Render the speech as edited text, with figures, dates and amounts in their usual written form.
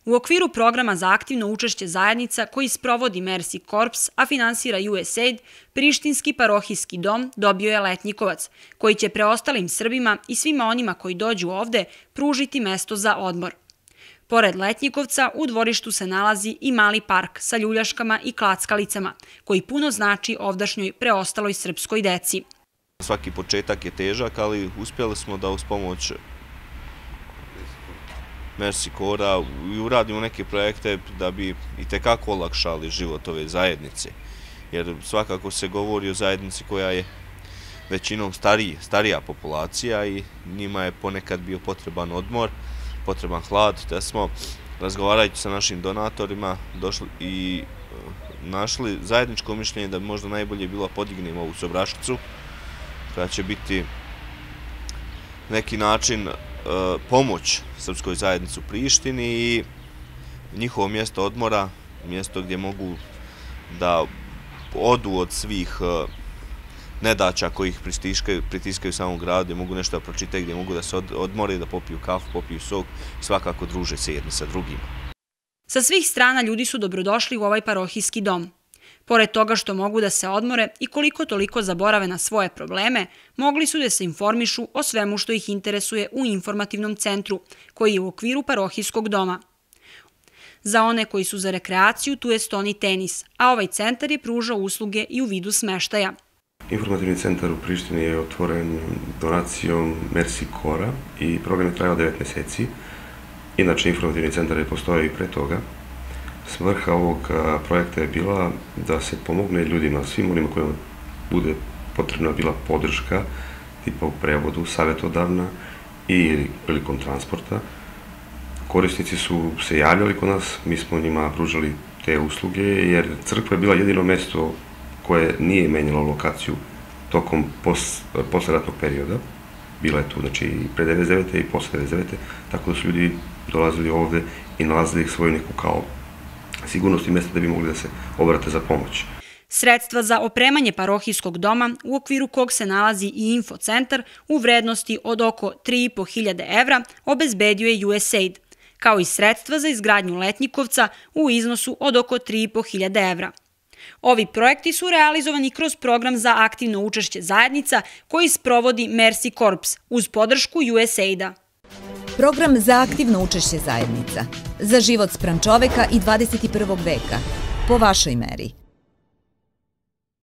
U okviru programa za aktivno učešće zajednica koji sprovodi Mercy Corps, a finansira USAID, Prištinski parohijski dom dobio je Letnjikovac, koji će preostalim Srbima i svima onima koji dođu ovde pružiti mesto za odmor. Pored Letnjikovca, u dvorištu se nalazi i mali park sa ljuljaškama i klackalicama, koji puno znači ovdašnjoj preostaloj srpskoj deci. Svaki početak je težak, ali uspjeli smo da uz pomoć Mercy Corps uradimo neke projekte da bi itekako olakšali život ove zajednice. Jer svakako se govori o zajednici koja je većinom starija populacija i njima je ponekad bio potreban odmor, potreban hlad, da smo, razgovarajući sa našim donatorima, došli i našli zajedničko mišljenje da bi možda najbolje bilo podignemo ovu sobraškicu, koja će biti neki način pomoć srpskoj zajednici u Prištini i njihovo mjesto odmora, mjesto gdje mogu da odu od svih nedaća koji ih pritiskaju u samom gradu, gdje mogu nešto da pročitaju, gdje mogu da se odmore, da popiju kafu, popiju sok i svakako druže se jedni sa drugima. Sa svih strana ljudi su dobrodošli u ovaj parohijski dom. Pored toga što mogu da se odmore i koliko toliko zaborave na svoje probleme, mogli su da se informišu o svemu što ih interesuje u informativnom centru, koji je u okviru parohijskog doma. Za one koji su za rekreaciju, tu je stoni tenis, a ovaj centar je pružao usluge i u vidu smeštaja. Informativni centar u Prištini je otvoren donacijom Mercy Corps i program je trajao 9 meseci. Inače, informativni centar je postojao i pre toga. Svrha ovog projekta je bila da se pomogne ljudima, svim onima kojima bude potrebna bila podrška, tipa u prevodu, savjetodavna i prilikom transporta. Korisnici su se javljali kod nas, mi smo njima pružali te usluge, jer crkva je bila jedino mesto koje nije menjalo lokaciju tokom posleratnog perioda. Bila je tu, znači, i pre 99. i posle 99. Tako da su ljudi dolazili ovde i nalazili svoju neku kao sigurnost i mjesta da bi mogli da se obrate za pomoć. Sredstva za opremanje parohijskog doma, u okviru kog se nalazi i infocentar, u vrednosti od oko 3.500 evra obezbedio je USAID, kao i sredstva za izgradnju Letnjikovca u iznosu od oko 3.500 evra. Ovi projekti su realizovani kroz program za aktivno učešće zajednica koji sprovodi Mercy Corps uz podršku USAID-a. Program za aktivno učešće zajednica. Za život spram čoveka i 21. veka. Po vašoj meri.